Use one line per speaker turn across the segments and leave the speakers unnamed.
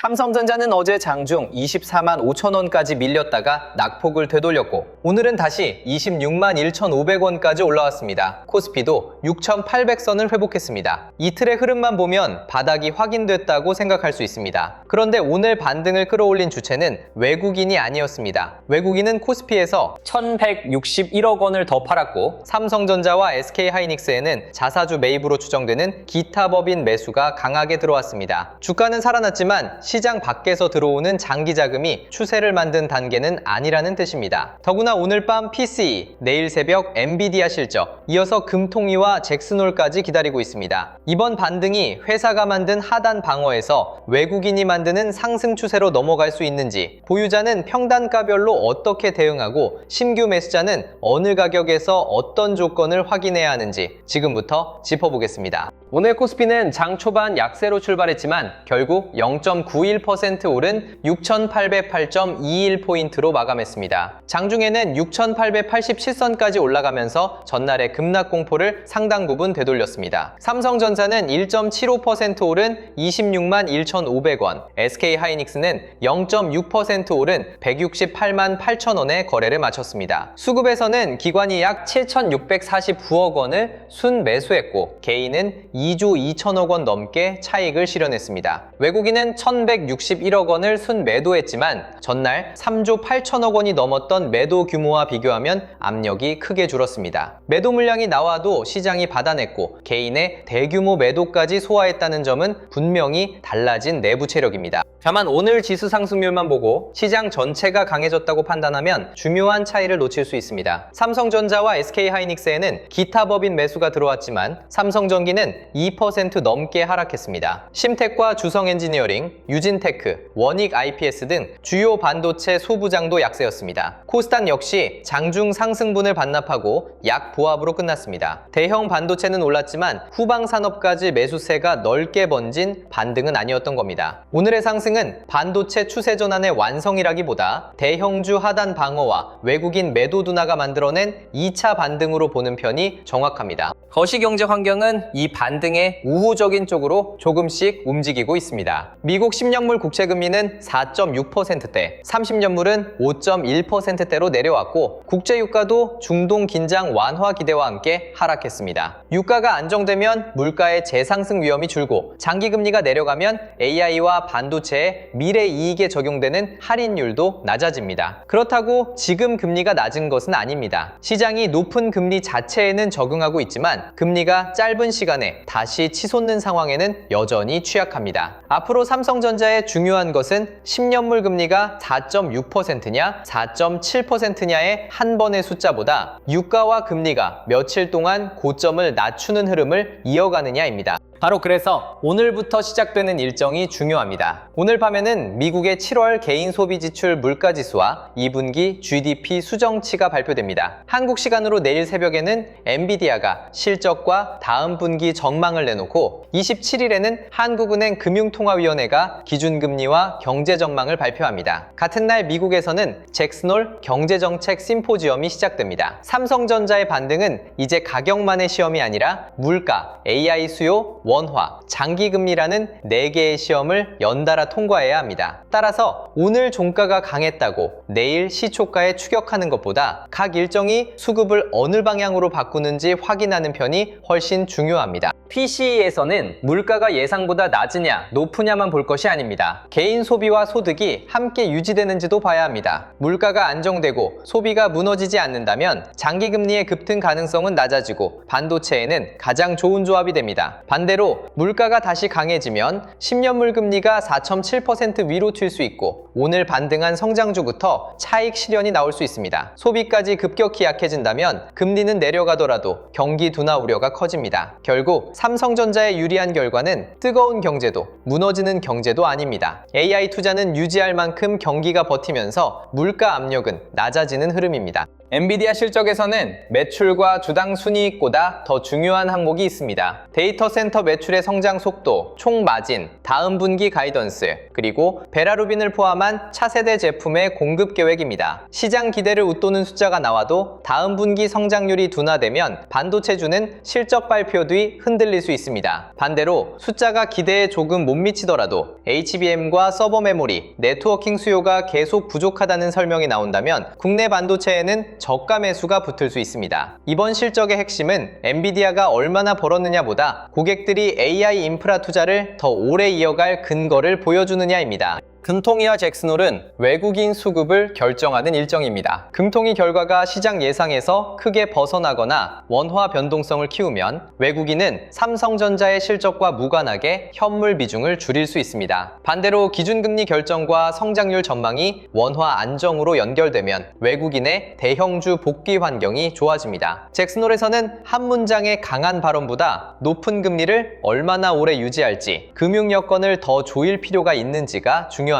삼성전자는 어제 장중 24만 5천 원까지 밀렸다가 낙폭을 되돌렸고 오늘은 다시 26만 1,500원까지 올라왔습니다. 코스피도 6,800선을 회복했습니다. 이틀의 흐름만 보면 바닥이 확인됐다고 생각할 수 있습니다. 그런데 오늘 반등을 끌어올린 주체는 외국인이 아니었습니다. 외국인은 코스피에서 1,161억 원을 더 팔았고 삼성전자와 SK하이닉스에는 자사주 매입으로 추정되는 기타 법인 매수가 강하게 들어왔습니다. 주가는 살아났지만 시장 밖에서 들어오는 장기 자금이 추세를 만든 단계는 아니라는 뜻입니다. 더구나 오늘 밤 PCE, 내일 새벽 엔비디아 실적, 이어서 금통위와 잭슨홀까지 기다리고 있습니다. 이번 반등이 회사가 만든 하단 방어에서 외국인이 만드는 상승 추세로 넘어갈 수 있는지, 보유자는 평단가별로 어떻게 대응하고 신규 매수자는 어느 가격에서 어떤 조건을 확인해야 하는지 지금부터 짚어보겠습니다. 오늘 코스피는 장 초반 약세로 출발했지만 결국 0.91% 오른 6,808.21포인트로 마감했습니다. 장중에는 6,887선까지 올라가면서 전날의 급락 공포를 상당 부분 되돌렸습니다. 삼성전자는 1.75% 오른 26만 1,500원, SK하이닉스는 0.6% 오른 168만 8천원에 거래를 마쳤습니다. 수급에서는 기관이 약 7,649억 원을 순매수했고 개인은 2조 2천억 원 넘게 차익을 실현했습니다. 외국인은 1,161억 원을 순매도했지만 전날 3조 8천억 원이 넘었던 매도 규모와 비교하면 압력이 크게 줄었습니다. 매도 물량이 나와도 시장이 받아냈고 개인의 대규모 매도까지 소화했다는 점은 분명히 달라진 내부 체력입니다. 다만 오늘 지수 상승률만 보고 시장 전체가 강해졌다고 판단하면 중요한 차이를 놓칠 수 있습니다. 삼성전자와 SK하이닉스에는 기타 법인 매수가 들어왔지만 삼성전기는 2% 넘게 하락했습니다. 심텍과 주성엔지니어링, 유진테크, 원익IPS 등 주요 반도체 소부장도 약세였습니다. 코스닥 역시 장중 상승분을 반납하고 약 보합으로 끝났습니다. 대형 반도체는 올랐지만 후방 산업까지 매수세가 넓게 번진 반등은 아니었던 겁니다. 오늘의 상승은 반도체 추세 전환의 완성이라기보다 대형주 하단 방어와 외국인 매도 둔화가 만들어낸 2차 반등으로 보는 편이 정확합니다. 거시경제 환경은 이 반등의 우호적인 쪽으로 조금씩 움직이고 있습니다. 미국 10년물 국채금리는 4.6%대, 30년물은 5.1%대로 내려왔고 국제유가도 중동 긴장 완화 기대와 함께 하락했습니다. 유가가 안정되면 물가의 재상승 위험이 줄고 장기금리가 내려가면 AI와 반도체의 미래 이익에 적용되는 할인율도 낮아집니다. 그렇다고 지금 금리가 낮은 것은 아닙니다. 시장이 높은 금리 자체에는 적응하고 있지만 금리가 짧은 시간에 다시 치솟는 상황에는 여전히 취약합니다. 앞으로 삼성전자의 중요한 것은 10년물 금리가 4.6%냐 4.7%냐의 한 번의 숫자보다 유가와 금리가 며칠 동안 고점을 낮추는 흐름을 이어가느냐입니다. 바로 그래서 오늘부터 시작되는 일정이 중요합니다. 오늘 밤에는 미국의 7월 개인 소비 지출 물가지수와 2분기 GDP 수정치가 발표됩니다. 한국 시간으로 내일 새벽에는 엔비디아가 실적과 다음 분기 전망을 내놓고 27일에는 한국은행 금융통화위원회가 기준금리와 경제 전망을 발표합니다. 같은 날 미국에서는 잭슨홀 경제정책 심포지엄이 시작됩니다. 삼성전자의 반등은 이제 가격만의 시험이 아니라 물가, AI 수요, 원화, 장기금리라는 4개의 시험을 연달아 통과해야 합니다. 따라서 오늘 종가가 강했다고 내일 시초가에 추격하는 것보다 각 일정이 수급을 어느 방향으로 바꾸는지 확인하는 편이 훨씬 중요합니다. PCE에서는 물가가 예상보다 낮으냐 높으냐만 볼 것이 아닙니다. 개인 소비와 소득이 함께 유지되는지도 봐야 합니다. 물가가 안정되고 소비가 무너지지 않는다면 장기금리의 급등 가능성은 낮아지고 반도체에는 가장 좋은 조합이 됩니다. 반대로 물가가 다시 강해지면 10년물 금리가 4.7% 위로 튈 수 있고 오늘 반등한 성장주부터 차익 실현이 나올 수 있습니다. 소비까지 급격히 약해진다면 금리는 내려가더라도 경기 둔화 우려가 커집니다. 결국 삼성전자의 유리한 결과는 뜨거운 경제도 무너지는 경제도 아닙니다. AI 투자는 유지할 만큼 경기가 버티면서 물가 압력은 낮아지는 흐름입니다. 엔비디아 실적에서는 매출과 주당 순이익보다 더 중요한 항목이 있습니다. 데이터 센터 매출의 성장 속도, 총 마진, 다음 분기 가이던스, 그리고 베라루빈을 포함한 차세대 제품의 공급 계획입니다. 시장 기대를 웃도는 숫자가 나와도 다음 분기 성장률이 둔화되면 반도체주는 실적 발표 뒤 흔들릴 수 있습니다. 반대로 숫자가 기대에 조금 못 미치더라도 HBM과 서버 메모리, 네트워킹 수요가 계속 부족하다는 설명이 나온다면 국내 반도체에는 저가 매수가 붙을 수 있습니다. 이번 실적의 핵심은 엔비디아가 얼마나 벌었느냐보다 고객들이 AI 인프라 투자를 더 오래 이어갈 근거를 보여주느냐입니다. 금통위와 잭슨홀은 외국인 수급을 결정하는 일정입니다. 금통위 결과가 시장 예상에서 크게 벗어나거나 원화 변동성을 키우면 외국인은 삼성전자의 실적과 무관하게 현물 비중을 줄일 수 있습니다. 반대로 기준금리 결정과 성장률 전망이 원화 안정으로 연결되면 외국인의 대형주 복귀 환경이 좋아집니다. 잭슨홀에서는 한 문장의 강한 발언보다 높은 금리를 얼마나 오래 유지할지, 금융 여건을 더 조일 필요가 있는지가 중요합니다.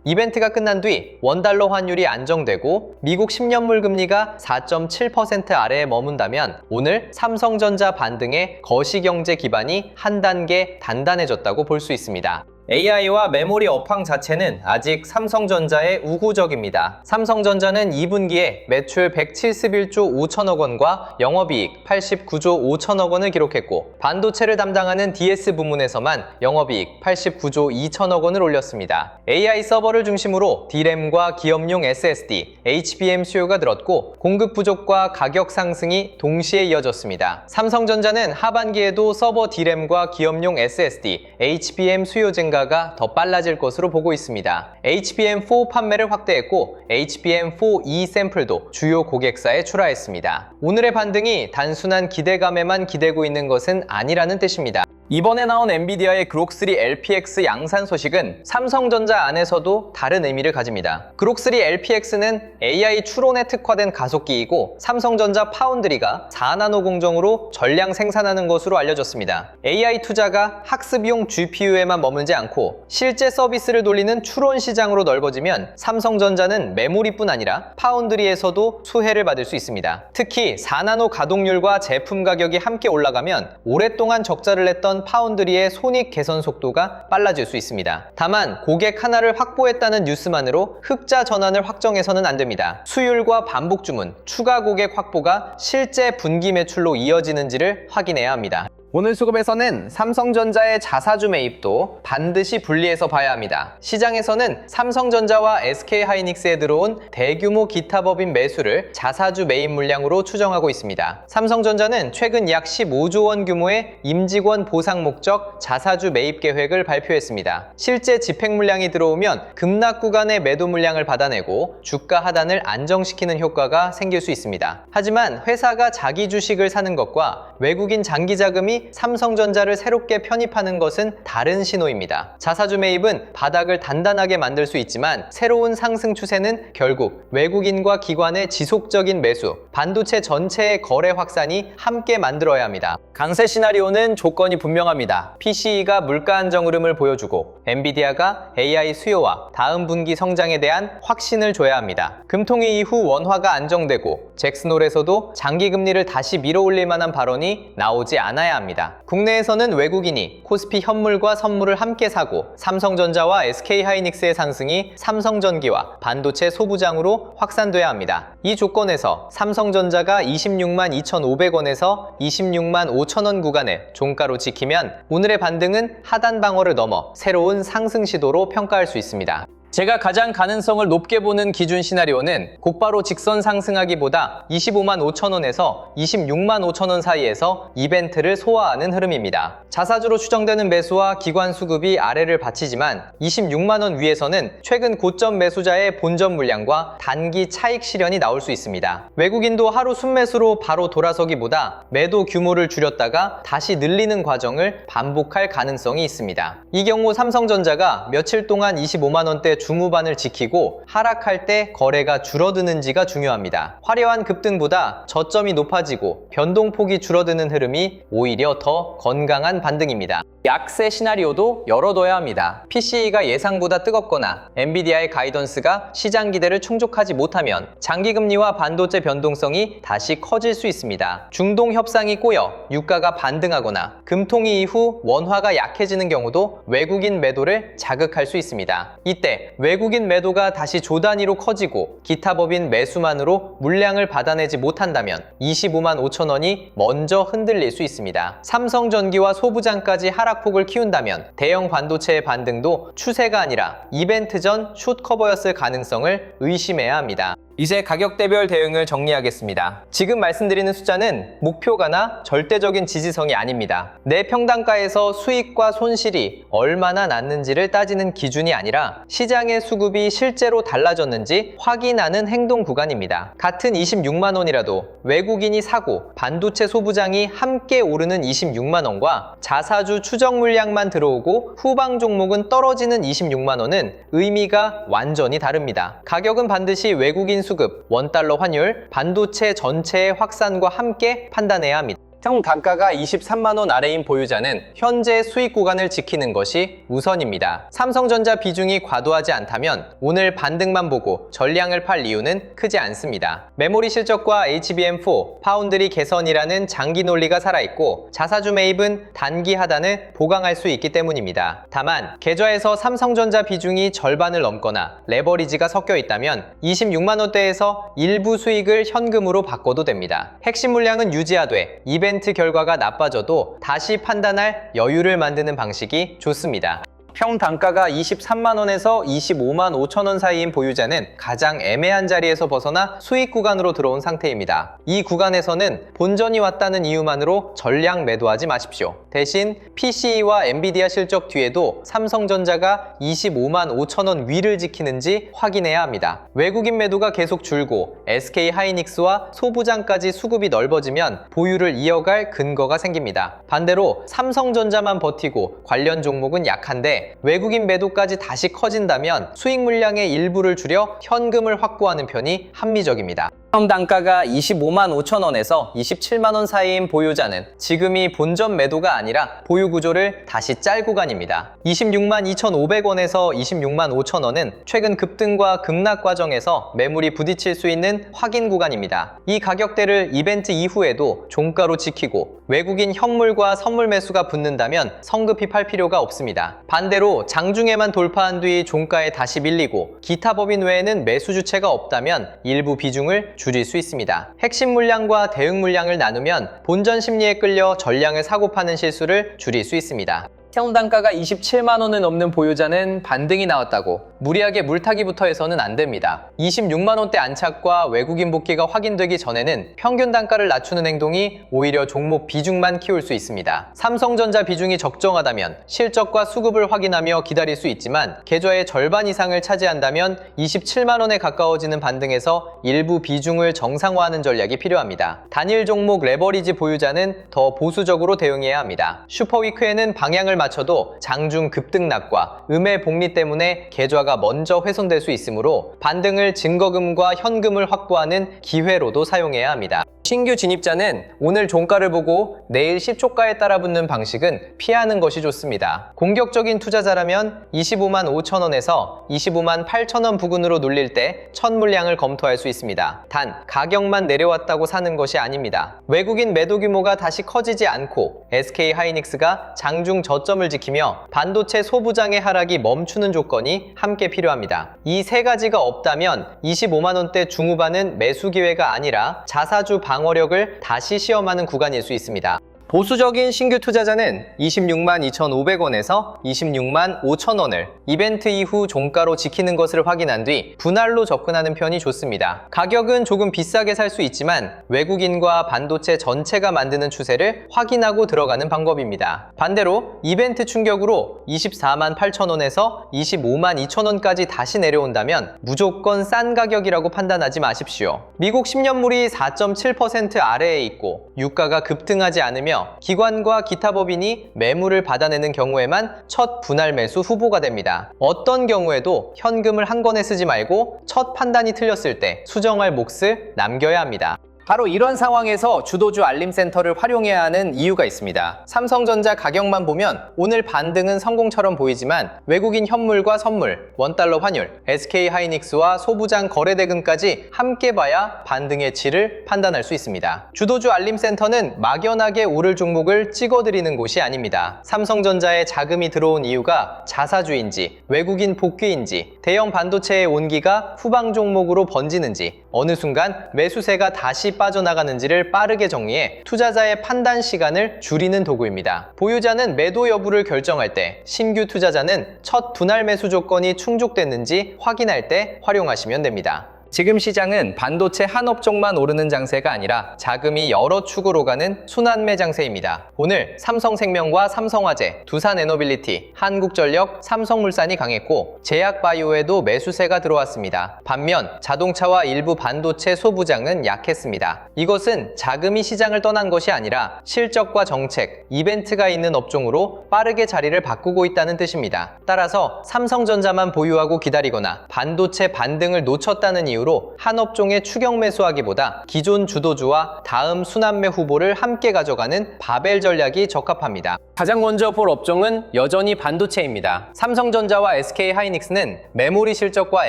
이벤트가 끝난 뒤 원달러 환율이 안정되고 미국 10년물 금리가 4.7% 아래에 머문다면 오늘 삼성전자 반등의 거시경제 기반이 한 단계 단단해졌다고 볼 수 있습니다. AI와 메모리 업황 자체는 아직 삼성전자에 우호적입니다. 삼성전자는 2분기에 매출 171조 5천억 원과 영업이익 89조 5천억 원을 기록했고 반도체를 담당하는 DS 부문에서만 영업이익 89조 2천억 원을 올렸습니다. AI 서버를 중심으로 D램과 기업용 SSD, HBM 수요가 늘었고 공급 부족과 가격 상승이 동시에 이어졌습니다. 삼성전자는 하반기에도 서버 D램과 기업용 SSD, HBM 수요 증가가 더 빨라질 것으로 보고 있습니다. HBM4 판매를 확대했고 HBM4E 샘플도 주요 고객사에 출하했습니다. 오늘의 반등이 단순한 기대감에만 기대고 있는 것은 아니라는 뜻입니다. 이번에 나온 엔비디아의 그록3 LPX 양산 소식은 삼성전자 안에서도 다른 의미를 가집니다. 그록3 LPX는 AI 추론에 특화된 가속기이고 삼성전자 파운드리가 4나노 공정으로 전량 생산하는 것으로 알려졌습니다. AI 투자가 학습용 GPU에만 머물지 않고 실제 서비스를 돌리는 추론 시장으로 넓어지면 삼성전자는 메모리뿐 아니라 파운드리에서도 수혜를 받을 수 있습니다. 특히 4나노 가동률과 제품 가격이 함께 올라가면 오랫동안 적자를 냈던 파운드리의 손익 개선 속도가 빨라질 수 있습니다. 다만 고객 하나를 확보했다는 뉴스만으로 흑자 전환을 확정해서는 안 됩니다. 수율과 반복 주문, 추가 고객 확보가 실제 분기 매출로 이어지는지를 확인해야 합니다. 오늘 수급에서는 삼성전자의 자사주 매입도 반드시 분리해서 봐야 합니다. 시장에서는 삼성전자와 SK하이닉스에 들어온 대규모 기타 법인 매수를 자사주 매입 물량으로 추정하고 있습니다. 삼성전자는 최근 약 15조 원 규모의 임직원 보상 목적 자사주 매입 계획을 발표했습니다. 실제 집행 물량이 들어오면 급락 구간의 매도 물량을 받아내고 주가 하단을 안정시키는 효과가 생길 수 있습니다. 하지만 회사가 자기 주식을 사는 것과 외국인 장기 자금이 삼성전자를 새롭게 편입하는 것은 다른 신호입니다. 자사주 매입은 바닥을 단단하게 만들 수 있지만 새로운 상승 추세는 결국 외국인과 기관의 지속적인 매수, 반도체 전체의 거래 확산이 함께 만들어야 합니다. 강세 시나리오는 조건이 분명합니다. PCE가 물가 안정 흐름을 보여주고 엔비디아가 AI 수요와 다음 분기 성장에 대한 확신을 줘야 합니다. 금통위 이후 원화가 안정되고 잭슨홀에서도 장기 금리를 다시 밀어올릴 만한 발언이 나오지 않아야 합니다. 국내에서는 외국인이 코스피 현물과 선물을 함께 사고 삼성전자와 SK하이닉스의 상승이 삼성전기와 반도체 소부장으로 확산돼야 합니다. 이 조건에서 삼성전자가 26만 2,500원에서 26만 5천원 구간을 종가로 지키면 오늘의 반등은 하단 방어를 넘어 새로운 상승 시도로 평가할 수 있습니다. 제가 가장 가능성을 높게 보는 기준 시나리오는 곧바로 직선 상승하기보다 25만 5천원에서 26만 5천원 사이에서 이벤트를 소화하는 흐름입니다. 자사주로 추정되는 매수와 기관 수급이 아래를 받치지만 26만원 위에서는 최근 고점 매수자의 본전 물량과 단기 차익 실현이 나올 수 있습니다. 외국인도 하루 순매수로 바로 돌아서기보다 매도 규모를 줄였다가 다시 늘리는 과정을 반복할 가능성이 있습니다. 이 경우 삼성전자가 며칠 동안 25만원대 중후반을 지키고 하락할 때 거래가 줄어드는지가 중요합니다. 화려한 급등보다 저점이 높아지고 변동폭이 줄어드는 흐름이 오히려 더 건강한 반등입니다. 약세 시나리오도 열어둬야 합니다. PCE가 예상보다 뜨겁거나 엔비디아의 가이던스가 시장 기대를 충족하지 못하면 장기금리와 반도체 변동성이 다시 커질 수 있습니다. 중동 협상이 꼬여 유가가 반등하거나 금통위 이후 원화가 약해지는 경우도 외국인 매도를 자극할 수 있습니다. 이때 외국인 매도가 다시 조 단위로 커지고 기타 법인 매수만으로 물량을 받아내지 못한다면 25만 5천 원이 먼저 흔들릴 수 있습니다. 삼성전기와 소부장까지 하락폭을 키운다면 대형 반도체의 반등도 추세가 아니라 이벤트 전 숏 커버였을 가능성을 의심해야 합니다. 이제 가격대별 대응을 정리하겠습니다. 지금 말씀드리는 숫자는 목표가나 절대적인 지지성이 아닙니다. 내 평단가에서 수익과 손실이 얼마나 났는지를 따지는 기준이 아니라 시장의 수급이 실제로 달라졌는지 확인하는 행동 구간입니다. 같은 26만 원이라도 외국인이 사고 반도체 소부장이 함께 오르는 26만 원과 자사주 추정 물량만 들어오고 후방 종목은 떨어지는 26만 원은 의미가 완전히 다릅니다. 가격은 반드시 외국인 수급, 원달러 환율, 반도체 전체의 확산과 함께 판단해야 합니다. 형 단가가 23만 원 아래인 보유자는 현재 수익 구간을 지키는 것이 우선입니다. 삼성전자 비중이 과도하지 않다면 오늘 반등만 보고 전량을 팔 이유는 크지 않습니다. 메모리 실적과 HBM4, 파운드리 개선이라는 장기 논리가 살아있고 자사주 매입은 단기 하단을 보강할 수 있기 때문입니다. 다만 계좌에서 삼성전자 비중이 절반을 넘거나 레버리지가 섞여 있다면 26만 원대에서 일부 수익을 현금으로 바꿔도 됩니다. 핵심 물량은 유지하되 이벤트 결과가 나빠져도 다시 판단할 여유를 만드는 방식이 좋습니다. 평 단가가 23만 원에서 25만 5천 원 사이인 보유자는 가장 애매한 자리에서 벗어나 수익 구간으로 들어온 상태입니다. 이 구간에서는 본전이 왔다는 이유만으로 전량 매도하지 마십시오. 대신 PCE와 엔비디아 실적 뒤에도 삼성전자가 25만 5천 원 위를 지키는지 확인해야 합니다. 외국인 매도가 계속 줄고 SK하이닉스와 소부장까지 수급이 넓어지면 보유를 이어갈 근거가 생깁니다. 반대로 삼성전자만 버티고 관련 종목은 약한데 외국인 매도까지 다시 커진다면 수익 물량의 일부를 줄여 현금을 확보하는 편이 합리적입니다. 처음 단가가 25만 5천 원에서 27만 원 사이인 보유자는 지금이 본전 매도가 아니라 보유 구조를 다시 짤 구간입니다. 26만 2,500원에서 26만 5천 원은 최근 급등과 급락 과정에서 매물이 부딪힐 수 있는 확인 구간입니다. 이 가격대를 이벤트 이후에도 종가로 지키고 외국인 현물과 선물 매수가 붙는다면 성급히 팔 필요가 없습니다. 반대로 장중에만 돌파한 뒤 종가에 다시 밀리고 기타 법인 외에는 매수 주체가 없다면 일부 비중을 줄일 수 있습니다. 핵심 물량과 대응 물량을 나누면 본전 심리에 끌려 전량을 사고 파는 실수를 줄일 수 있습니다. 형 단가가 27만 원을 넘는 보유자는 반등이 나왔다고 무리하게 물타기부터 해서는 안 됩니다. 26만 원대 안착과 외국인 복귀가 확인되기 전에는 평균 단가를 낮추는 행동이 오히려 종목 비중만 키울 수 있습니다. 삼성전자 비중이 적정하다면 실적과 수급을 확인하며 기다릴 수 있지만 계좌의 절반 이상을 차지한다면 27만 원에 가까워지는 반등에서 일부 비중을 정상화하는 전략이 필요합니다. 단일 종목 레버리지 보유자는 더 보수적으로 대응해야 합니다. 슈퍼위크에는 방향을 맞춰도 장중 급등락과 음의 복리 때문에 계좌가 먼저 훼손될 수 있으므로 반등을 증거금과 현금을 확보하는 기회로도 사용해야 합니다. 신규 진입자는 오늘 종가를 보고 내일 시초가에 따라붙는 방식은 피하는 것이 좋습니다. 공격적인 투자자라면 25만 5천 원에서 25만 8천 원 부근으로 눌릴 때 첫 물량을 검토할 수 있습니다. 단 가격만 내려왔다고 사는 것이 아닙니다. 외국인 매도 규모가 다시 커지지 않고 SK하이닉스가 장중 저점을 지키며 반도체 소부장의 하락이 멈추는 조건이 함께 필요합니다. 이 세 가지가 없다면 25만 원대 중후반은 매수 기회가 아니라 자사주 방어력을 다시 시험하는 구간일 수 있습니다. 보수적인 신규 투자자는 26만 2,500원에서 26만 5천 원을 이벤트 이후 종가로 지키는 것을 확인한 뒤 분할로 접근하는 편이 좋습니다. 가격은 조금 비싸게 살 수 있지만 외국인과 반도체 전체가 만드는 추세를 확인하고 들어가는 방법입니다. 반대로 이벤트 충격으로 24만 8천 원에서 25만 2천 원까지 다시 내려온다면 무조건 싼 가격이라고 판단하지 마십시오. 미국 10년물이 4.7% 아래에 있고 유가가 급등하지 않으며 있으며 기관과 기타 법인이 매물을 받아내는 경우에만 첫 분할 매수 후보가 됩니다. 어떤 경우에도 현금을 한 번에 쓰지 말고 첫 판단이 틀렸을 때 수정할 몫을 남겨야 합니다. 바로 이런 상황에서 주도주 알림센터를 활용해야 하는 이유가 있습니다. 삼성전자 가격만 보면 오늘 반등은 성공처럼 보이지만 외국인 현물과 선물, 원달러 환율, SK하이닉스와 소부장 거래대금까지 함께 봐야 반등의 질을 판단할 수 있습니다. 주도주 알림센터는 막연하게 오를 종목을 찍어드리는 곳이 아닙니다. 삼성전자에 자금이 들어온 이유가 자사주인지, 외국인 복귀인지, 대형 반도체의 온기가 후방 종목으로 번지는지, 어느 순간 매수세가 다시 빠져나가는지를 빠르게 정리해 투자자의 판단 시간을 줄이는 도구입니다. 보유자는 매도 여부를 결정할 때, 신규 투자자는 첫 분할 매수 조건이 충족됐는지 확인할 때 활용하시면 됩니다. 지금 시장은 반도체 한 업종만 오르는 장세가 아니라 자금이 여러 축으로 가는 순환매 장세입니다. 오늘 삼성생명과 삼성화재, 두산에너빌리티, 한국전력, 삼성물산이 강했고 제약바이오에도 매수세가 들어왔습니다. 반면 자동차와 일부 반도체 소부장은 약했습니다. 이것은 자금이 시장을 떠난 것이 아니라 실적과 정책, 이벤트가 있는 업종으로 빠르게 자리를 바꾸고 있다는 뜻입니다. 따라서 삼성전자만 보유하고 기다리거나 반도체 반등을 놓쳤다는 이유로 한 업종에 추격 매수하기보다 기존 주도주와 다음 순환매 후보를 함께 가져가는 바벨 전략이 적합합니다. 가장 먼저 볼 업종은 여전히 반도체입니다. 삼성전자와 SK하이닉스는 메모리 실적과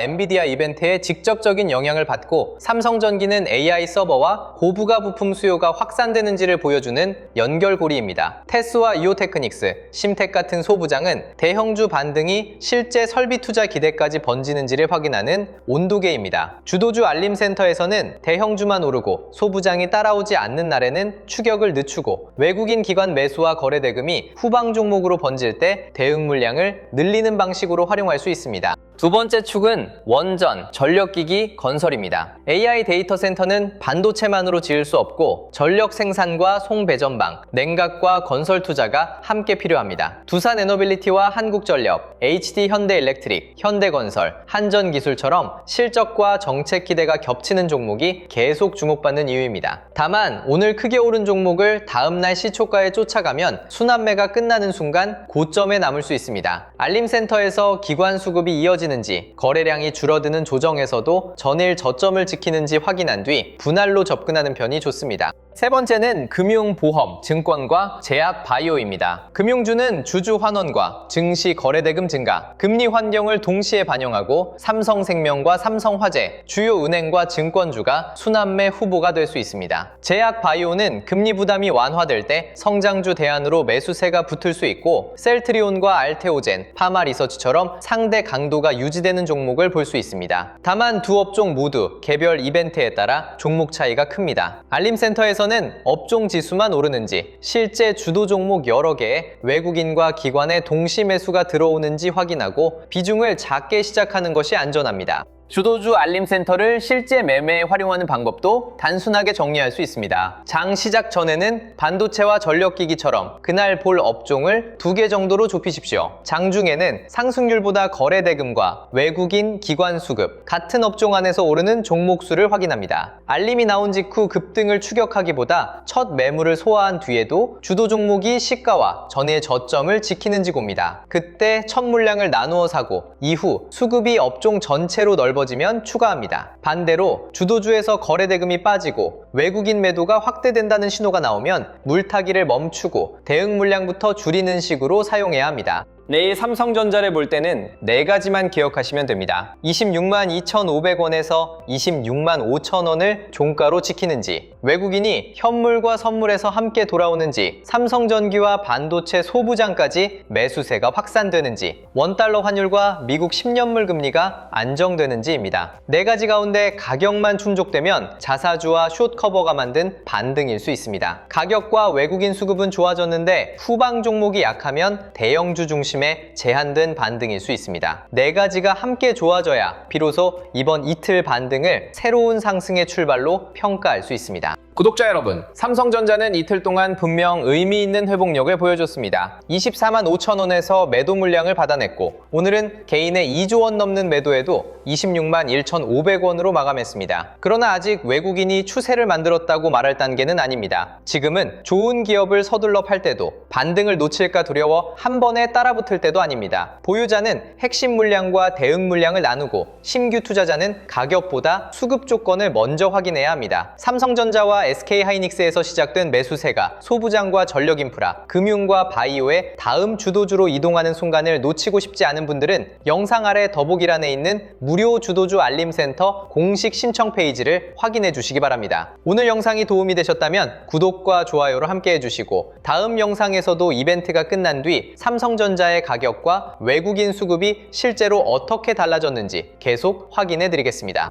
엔비디아 이벤트에 직접적인 영향을 받고 삼성전기는 AI 서버와 고부가 부품 수요가 확산되는지를 보여주는 연결고리입니다. 테스와 이오테크닉스, 심텍 같은 소부장은 대형주 반등이 실제 설비 투자 기대까지 번지는지를 확인하는 온도계입니다. 주도주 알림센터에서는 대형주만 오르고 소부장이 따라오지 않는 날에는 추격을 늦추고 외국인 기관 매수와 거래대금이 후방 종목으로 번질 때 대응 물량을 늘리는 방식으로 활용할 수 있습니다. 두 번째 축은 원전, 전력기기, 건설입니다. AI 데이터 센터는 반도체만으로 지을 수 없고 전력 생산과 송배전방, 냉각과 건설 투자가 함께 필요합니다. 두산에너빌리티와 한국전력, HD현대일렉트릭, 현대건설, 한전기술처럼 실적과 정책 기대가 겹치는 종목이 계속 주목받는 이유입니다. 다만 오늘 크게 오른 종목을 다음날 시초가에 쫓아가면 순환매가 끝나는 순간 고점에 남을 수 있습니다. 알림센터에서 기관 수급이 이어지는지, 거래량이 줄어드는 조정에서도 전일 저점을 지키는지 확인한 뒤 분할로 접근하는 편이 좋습니다. 세 번째는 금융, 보험, 증권과 제약, 바이오입니다. 금융주는 주주 환원과 증시 거래대금 증가, 금리 환경을 동시에 반영하고 삼성생명과 삼성화재, 주요 은행과 증권주가 순환매 후보가 될 수 있습니다. 제약, 바이오는 금리 부담이 완화될 때 성장주 대안으로 매수세가 붙을 수 있고 셀트리온과 알테오젠, 파마리서치처럼 상대 강도가 유지되는 종목을 볼 수 있습니다. 다만 두 업종 모두 개별 이벤트에 따라 종목 차이가 큽니다. 알림센터에서는 업종 지수만 오르는지, 실제 주도 종목 여러 개에 외국인과 기관의 동시 매수가 들어오는지 확인하고 비중을 작게 시작하는 것이 안전합니다. 주도주 알림센터를 실제 매매에 활용하는 방법도 단순하게 정리할 수 있습니다. 장 시작 전에는 반도체와 전력기기처럼 그날 볼 업종을 2개 정도로 좁히십시오. 장중에는 상승률보다 거래대금과 외국인 기관 수급, 같은 업종 안에서 오르는 종목 수를 확인합니다. 알림이 나온 직후 급등을 추격하기보다 첫 매물을 소화한 뒤에도 주도 종목이 시가와 전일 저점을 지키는지 봅니다. 그때 첫 물량을 나누어 사고 이후 수급이 업종 전체로 넓어지면 추가합니다. 반대로 주도주에서 거래대금이 빠지고 외국인 매도가 확대된다는 신호가 나오면 물타기를 멈추고 대응 물량부터 줄이는 식으로 사용해야 합니다. 내일 삼성전자를 볼 때는 4가지만 기억하시면 됩니다. 26만 2,500원에서 26만 5천원을 종가로 지키는지, 외국인이 현물과 선물에서 함께 돌아오는지, 삼성전기와 반도체 소부장까지 매수세가 확산되는지, 원달러 환율과 미국 10년물 금리가 안정되는지입니다. 4가지 가운데 가격만 충족되면 자사주와 숏커버가 만든 반등일 수 있습니다. 가격과 외국인 수급은 좋아졌는데 후방 종목이 약하면 대형주 중심의 제한된 반등일 수 있습니다. 4가지가 함께 좋아져야 비로소 이번 이틀 반등을 새로운 상승의 출발로 평가할 수 있습니다. 구독자 여러분, 삼성전자는 이틀 동안 분명 의미 있는 회복력을 보여줬습니다. 24만 5천 원에서 매도 물량을 받아냈고 오늘은 개인의 2조 원 넘는 매도에도 26만 1,500원으로 마감했습니다. 그러나 아직 외국인이 추세를 만들었다고 말할 단계는 아닙니다. 지금은 좋은 기업을 서둘러 팔 때도 반등을 놓칠까 두려워 한 번에 따라붙을 때도 아닙니다. 보유자는 핵심 물량과 대응 물량을 나누고 신규 투자자는 가격보다 수급 조건을 먼저 확인해야 합니다. 삼성전자와 SK하이닉스에서 시작된 매수세가 소부장과 전력인프라, 금융과 바이오의 다음 주도주로 이동하는 순간을 놓치고 싶지 않은 분들은 영상 아래 더보기란에 있는 무료 주도주 알림센터 공식 신청 페이지를 확인해 주시기 바랍니다. 오늘 영상이 도움이 되셨다면 구독과 좋아요로 함께 해주시고 다음 영상에서도 이벤트가 끝난 뒤 삼성전자의 가격과 외국인 수급이 실제로 어떻게 달라졌는지 계속 확인해 드리겠습니다.